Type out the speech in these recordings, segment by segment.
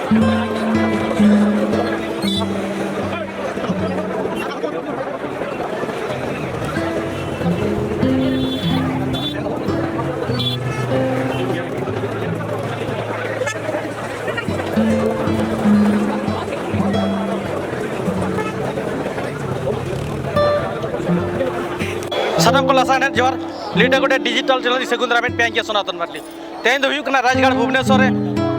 सनम को लसान जोर लीडर गोटे डिजिटल चैनल सेगुंद्रा बेट पेंगे सनातन मारली तेन दो हुकना राजगढ़ भुवनेश्वर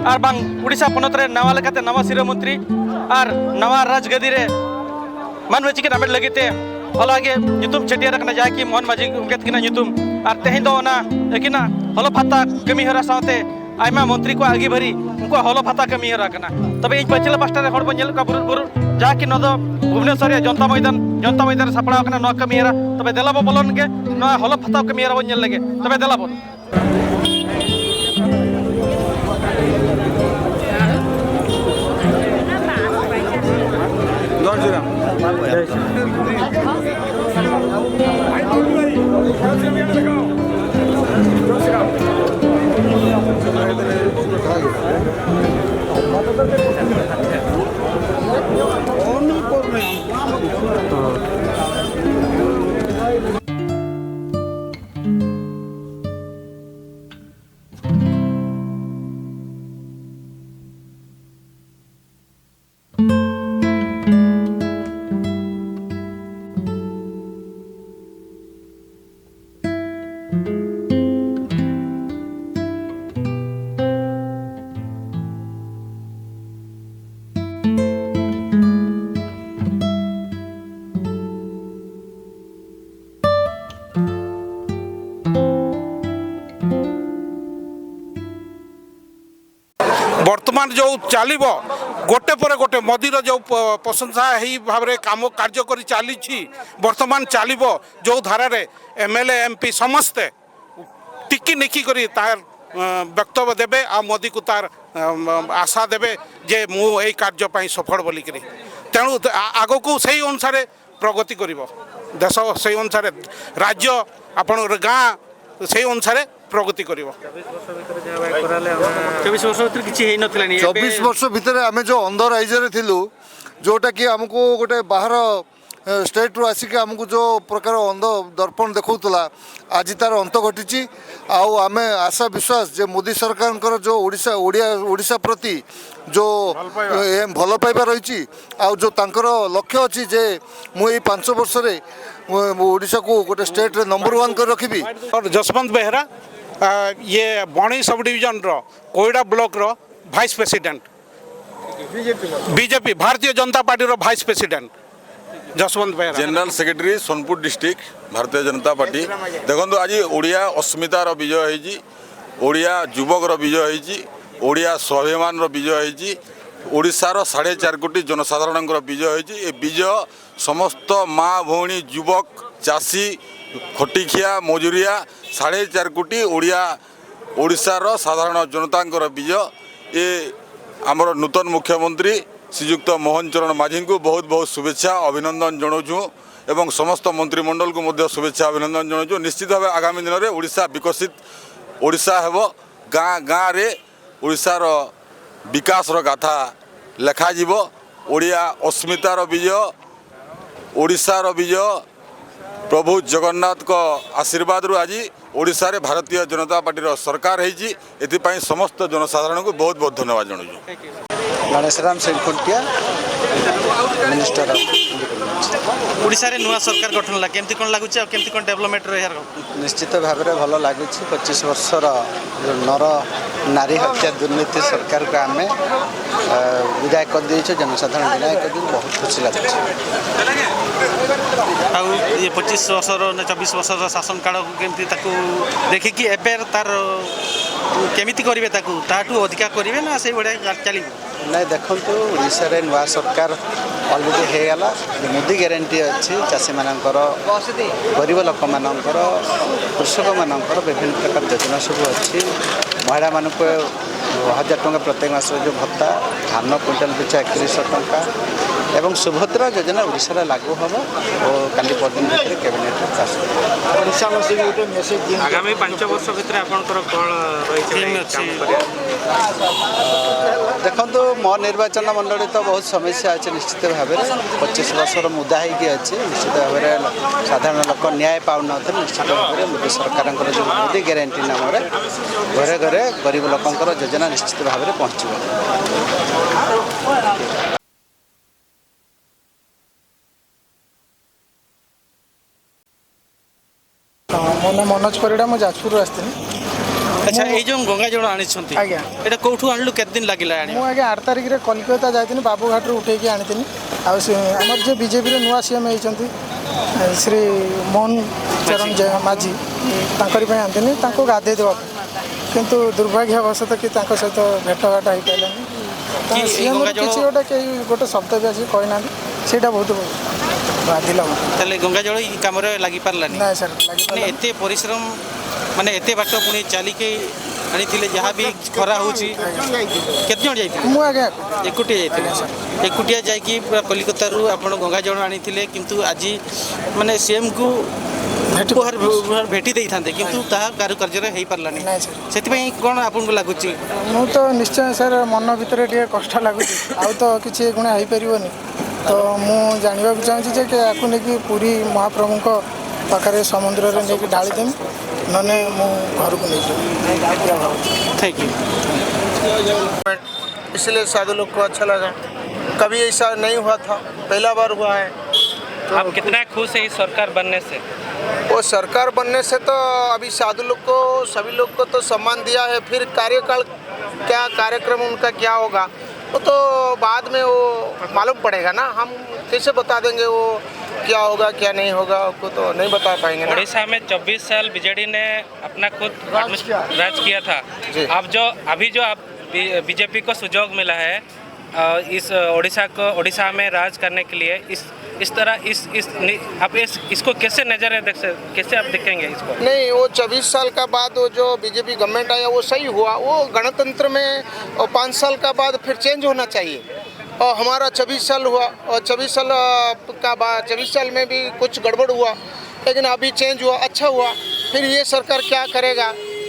और बांग उड़ीसा पनत रे नवा लेकाते नवा सिरो मंत्री और नवा राजगदी रे मान वेची के नामेट लगीते हलागे ᱧᱩᱛᱩᱢ छटिया रखना जाय कि मोहन माझी उनकेत किना ᱧᱩᱛᱩᱢ और तेहें दो ना एकिना हलो फाता कमी हरा साथे आयमा मंत्री को आगे भरी उनको हलो फाता कमी हरा कना तबे इन पचल पास्टा रे हड़ बनेल का बुरु जा कि नदो भुवनेश्वर जनता मैदान सापड़ा कना न कमी हरा तबे देलाबो बोलन के न हलो फाता कमी हरा बनेल लगे तबे देलाबो वर्तमान जो चलो गोटे पर गोटे मोदी जो प्रशंसा ही भाव में काम कार्य कर चली वर्तमान चलो जो धारा एमएलए एमपी समस्ते टिकी निकी कर वक्तव्य देवे आ मोदी को तार आशा देवे जे मु यही कार्य सफल बोलिक तेणु आग को सही अनुसार प्रगति कर देश से अनुसार राज्य आपण गाँ से अनुसार प्रगति कर 24 वर्ष भितर आम जो अंदर राज्य थिलु जोटा कि आमको गोटे बाहर स्टेट रू आसिक आमको जो प्रकार अंध दर्पण देखौतला आज तार अंत घटी आम आशा विश्वास जे मोदी सरकार जो ओडिशा प्रति जो भल पाइबा रही जो तांकर लक्ष्य अच्छी जे मुझे 5 वर्ष ओडिशा को गोटे स्टेट रे नंबर 1 कर रखी। और जसवंत बेहरा ये बणी सब डिविजन रो कोयडा ब्लॉक रो vice president BJP Bharatiya Janata Party रो vice president Jaswant Behera general secretary Sonepur district Bharatiya Janata party देखो आज ओडिया अस्मितार विजय होती ओडिया युवक विजय होड़िया स्वाभिमान विजय होती ओडिशार 4.5 कोटी जनसाधारण विजय होती ए विजय समस्त माँ भौणी युवक चाषी खटिखिया मजुरिया 4.5 कोटी ओडिशार साधारण जनता विजय ये आमर नूतन मुख्यमंत्री श्रीयुक्त मोहन चरण माझी को बहुत बहुत शुभेच्छा अभिनंदन जनाऊँ एवं समस्त मंत्रिमंडल को मध्य शुभेच्छा अभिनंदन जनाऊँ। निश्चित भाव आगामी दिन में ओडिशा विकसित ओडिशा हेब गाँ गाँ रे ओडिशार विकास गाथा लेखाजिब ओडिया अस्मितार विजय ओडिशार विजय प्रभु जगन्नाथ को आशीर्वाद रु आज ओडिशा रे भारतीय जनता पार्टी सरकार है समस्त जनसाधारण को बहुत बहुत धन्यवाद जनाऊँ। गणेशराम सिंह खुंटिया मिनिस्टर ओडिशा रे नुआ सरकार गठन ला केमती कोन लागुछ आ केमती कोन डेवलपमेंट रे यार निश्चित भाव में भल लगुच 25 वर्षर नर नारी हत्या दुर्नीति सरकार को आम विदाय कर देछ जनसाधारण विदाय कर दी बहुत खुशी लगुच। आ ये 25 वर्षर 24 वर्षर शासन काल केमती ताकू देखि कि एबेर तार केमिति करिवे ताकू ताठू अधिका करिवे ना से बडे चली नहीं देखु ओडिशा रे नुआ सरकार अलरेडी हो गला मोदी ग्यारंटी अच्छी चाषी मानकर गरीब लोक मानकर कृषक मानकर विभिन्न प्रकार योजना सब अच्छी महिला मान 1000 टंका प्रत्येक मास जो भत्ता धान क्विंटाल पिछा 3100 टंका एवं सुभद्रा योजना ओडिशा लागू हम और काली परदिन भितर कैबिनेट पास आगामी 5 वर्ष भितर आपनकर कोन रही देखो मो निर्वाचन मंडली तो बहुत समस्या अच्छे निश्चित भाव में 25 वर्षर मुदा होगी अच्छी निश्चित भाव में साधारण लोक न्याय पाऊन निश्चित भाव में मोदी सरकार जो मोदी ग्यारंटी नाम घरे घरे गरीब लोकंर योजना निश्चित भाव में पहुँचो। ମୋ ନାଁ ମନୋଜ ପରିଡ଼ା ମୁଁ ଯାଜପୁରରୁ ଆସିଥିଲି। ଆଚ୍ଛା ଏଇ ଯେଉଁ ଗଙ୍ଗା ଜଳ ଆଣିଛନ୍ତି ଆଜ୍ଞା ଏଇଟା କେଉଁଠୁ ଆଣିଲୁ କେତେ ଦିନ ଲାଗିଲା ଆଣି ମୁଁ ଆଜ୍ଞା 8 ତାରିଖରେ କଲିକତା ଯାଇଥିଲି ବାବୁଘାଟରୁ ଉଠେଇକି ଆଣିଥିଲି। ଆଉ ଆମର ଯେ ବିଜେପିର ନୂଆ ସିଏମ୍ ହେଇଛନ୍ତି ଶ୍ରୀ ମୋହନ ଚରଣ ମାଝୀ ତାଙ୍କରି ପାଇଁ ଆଣିଥିଲି ତାଙ୍କୁ ଗାଧେଇ ଦେବା ପାଇଁ, କିନ୍ତୁ ଦୁର୍ଭାଗ୍ୟବଶତଃ କି ତାଙ୍କ ସହିତ ଭେଟଘାଟ ହେଇପାରିଲାନି। ସିଏମ୍ କିଛି ଗୋଟେ ଶବ୍ଦ ବି ଆସିକି କହିନାହାନ୍ତି, ସେଇଟା ବହୁତ ବାଧିଲା। ତାହେଲେ ଗଙ୍ଗା ଜଳ ଏଇ କାମରେ ଲାଗିପାରିଲାନି? ନାଇଁ ସାର୍ ମାନେ ଏତେ ପରିଶ୍ରମ ମାନେ ଏତେ ବାଟ ପୁଣି ଚାଲିକି ଆଣିଥିଲେ ଯାହା ବି ଖରା ହେଉଛି। କେତେ ଜଣ ଯାଇଥିଲେ? ମୁଁ ଆଜ୍ଞା ଏକୁଟିଆ ଯାଇଥିଲେ। ଏକୁଟିଆ ଯାଇକି ପୁରା କଲିକତାରୁ ଆପଣ ଗଙ୍ଗା ଜଳ ଆଣିଥିଲେ, କିନ୍ତୁ ଆଜି ମାନେ ସିଏମ୍କୁ ଭେଟି ଦେଇଥାନ୍ତେ କିନ୍ତୁ ତାହା କାରୁକାର୍ଯ୍ୟରେ ହେଇପାରିଲାନି। ସେଥିପାଇଁ କ'ଣ ଆପଣଙ୍କୁ ଲାଗୁଛି? ମୁଁ ତ ନିଶ୍ଚୟ ସାର୍ ମନ ଭିତରେ ଟିକେ କଷ୍ଟ ଲାଗୁଛି, ଆଉ ତ କିଛି ଗୁଣା ହେଇପାରିବନି। ତ ମୁଁ ଜାଣିବାକୁ ଚାହୁଁଛି ଯେ ୟାକୁ ନେଇକି ପୁରୀ ମହାପ୍ରଭୁଙ୍କ ପାଖରେ ସମୁଦ୍ରରେ ନେଇକି ଢାଳିଦେମି, नने मु घर को नहीं थैंक यू। इसलिए साधु लोग को अच्छा लगा, कभी ऐसा नहीं हुआ था, पहला बार हुआ है। तो आप कितना खुश है इस सरकार बनने से? वो सरकार बनने से तो अभी साधु लोग को सभी लोग को तो सम्मान दिया है, फिर कार्यकाल क्या कार्यक्रम उनका क्या होगा वो तो बाद में वो मालूम पड़ेगा ना। हम कैसे बता देंगे वो क्या होगा क्या नहीं होगा, आपको तो नहीं बता पाएंगे ना। उड़ीसा में 24 साल बीजेडी ने अपना खुद राज किया था। अब जो अभी जो आप बीजेपी को सुजोग मिला है इस उड़ीसा में राज करने के लिए, इस तरह आप इसको कैसे नजर है कैसे आप देखेंगे इसको? नहीं, वो 24 साल का बाद वो जो बीजेपी गवर्नमेंट आया वो सही हुआ। वो गणतंत्र में 5 साल का बाद फिर चेंज होना चाहिए। और हमारा 24 साल हुआ और 24 साल का बाद 24 साल में भी कुछ गड़बड़ हुआ, लेकिन अभी चेंज हुआ, अच्छा हुआ। फिर ये सरकार क्या करेगा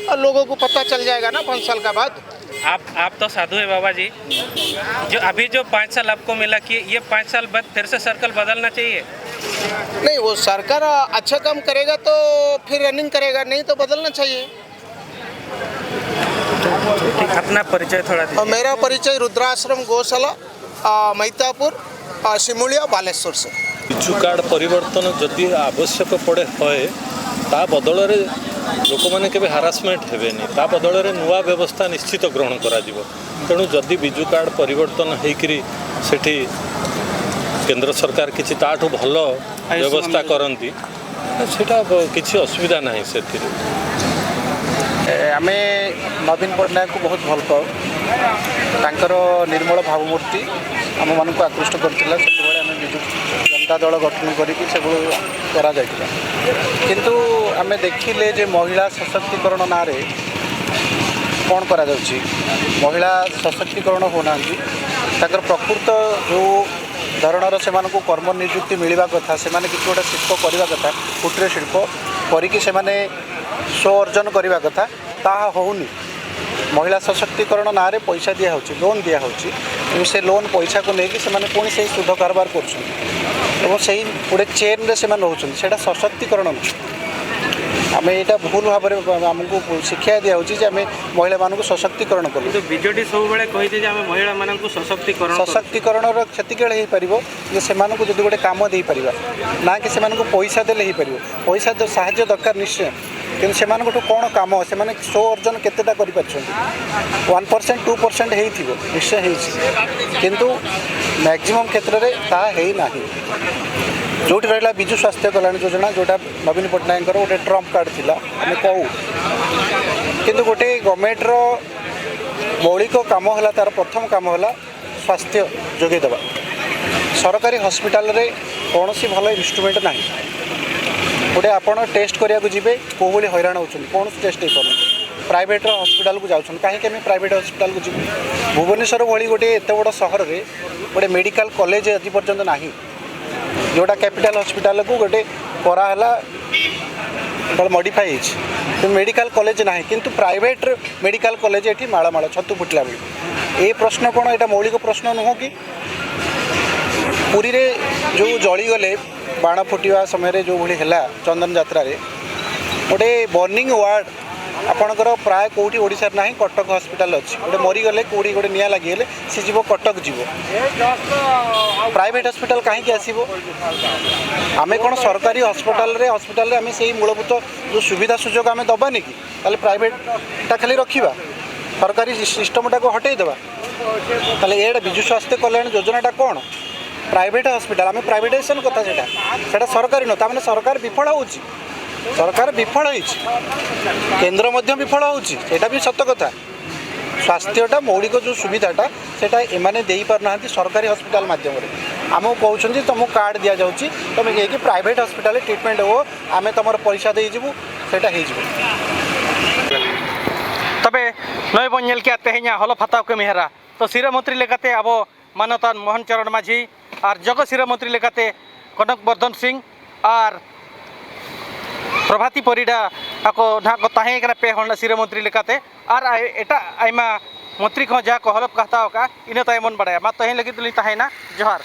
और लोगों को पता चल जाएगा ना 5 साल का बाद। आप तो साधु है बाबा जी, जो अभी जो 5 साल आपको मिला कि ये 5 साल बाद फिर से सर्कल बदलना चाहिए? नहीं, वो सरकार अच्छा काम करेगा तो फिर रनिंग करेगा, नहीं तो बदलना चाहिए। अपना परिचय थोड़ा और मेरा परिचय रुद्राश्रम गौशाला मैतापुर शिमुलिया बालेश्वर से। बिजु कार्ड परिवर्तन जदि आवश्यक पड़े है ता बदल लोक मैंने केबे हारासमेंट हेबेनी, ता बदल नुआ व्यवस्था निश्चित ग्रहण करा जिवो। तेणु जदि बिजु कार्ड परिवर्तन होइकरी सेठी केंद्र सरकार किछि ताठू भल व्यवस्था करंती सेटा किछि असुविधा नाही। सेठी आमे नवीन पट्टनायक को बहुत भल पाऊ, तांकर निर्मल भावमूर्ति आम मान को आकृष्ट करथिला। सेतबेले आमे बिजु जनता दल गठन करिकि सेबु करा जायतिला, किंतु आमे देखिले जे महिला सशक्तिकरण नारे कौन करा जाउछि। महिला सशक्तिकरण होनांती ताकर प्रकृत जो धरणर से कर्म नियुक्ति मिलवा कथा, से किसी गोटे शिल्प करवा कथा, कुटीर शिल्प करिकि से स्व अर्जन करवा कथा, ताहा होउनी। महिला सशक्तिकरण ना रे पैसा दिया होची, लोन दिया होची, से लोन पैसा को लेकिन से पुणी से सुध कारबार कर गोटे चेन रे से रोचन, से सशक्तिकरण आम यहाँ भूल भाव में आमको शिक्षा दिखाई आम महिला मानक सशक्तिकरण करूँ। बीजेडी सब कही महिला मानक सशक्तिकरण क्षति केड़े हो पार से जब गोटे कम दे पार ना कि पैसा देले हो पार, पैसा तो साहाय्य दरकार निश्चय, कि से कौन कम से स्व अर्जन केतेटा कर 1% 2% हो निश्चय किंतु मैक्सिमम क्षेत्र में ताही ना। जो रहा विजु स्वास्थ्य कल्याण योजना जोटा नवीन पट्टनायक गोटे ट्रम्प कार्ड थिला आम कहूँ, किंतु गोटे गवर्नमेंटर मौलिक काम है, तार प्रथम काम है स्वास्थ्य जोगेदेवा। सरकारी हॉस्पिटल रे कौन सी भल इन्स्ट्रुमेंट ना, गोटे आपड़ टेस्ट कराया जीवे कौ भाई हैरान होती, कौन टेस्ट हो प्राइवेट हॉस्पिटल को जाऊँ कहीं प्राइवेट हॉस्पिटल को जी। भुवनेश्वर भाई गोटे एत बड़ सहर में गोटे मेडिकल कॉलेज आज पर्यंत ना, जोटा कैपिटल हॉस्पिटल को गोटे कराला मॉडिफाई मेडिकल कॉलेज ना किंतु प्राइवेट मेडिकल कॉलेज ये माळमाळ छतु फुटला बेले ये प्रश्न कौन यहाँ मौलिक प्रश्न नुह कि पुरी रे जो जलीगले बाण फुटा समय जो भाई है चंदन यात्रा गोटे बर्निंग वार्ड आपणकर प्राय कौटी ओडिशा ना कटक हॉस्पिटल अच्छी गोटे मरीगले कौटी गोटे निआ लगिगले सी जीव कटक जीव प्राइवेट हॉस्पिटल कहीं आसो आम कौन सरकारी हॉस्पिटल आम से मूलभूत जो सुविधा सुजोग आम दबानी कि ताले प्राइवेटा खाली रखा सरकारी सिस्टमटा को हटेदेवा ताले ये विजु स्वास्थ्य कल्याण योजनाटा कौन प्राइवेट हॉस्पिटल आम प्राइवेटाइजेशन कथा से सरकारी नुह ताने सरकार विफल हो सरकार विफल हो केन्द्र मध्य विफल होटा भी सत कथा स्वास्थ्यटा मौलिक जो सुविधाटा सेटा एमाने दे पारना सरकारी हॉस्पिटल माध्यम आमको कहते तुमको कार्ड दि जाऊँगी तुम कहीं प्राइवेट हॉस्पिटल ट्रिटमेंट हो आम तुम पैसा देजु सेटा तबे नय बन के तेहेኛ हल फाताव कमी हेरा तो सिरा मंत्री लेकाते अब मानतान मोहन चरण माझी और जगत सिरा मंत्री लेकाते कनक वर्धन सिंह और प्रभाती परिडा ako ना को ताहे करा पे होना सिरा मंत्री लेकाते और एटा आइमा मंत्री को जा को हलप कहता का इने ताय मन बड़ाया मा तहे लगी तुली ताहे ना जोहार।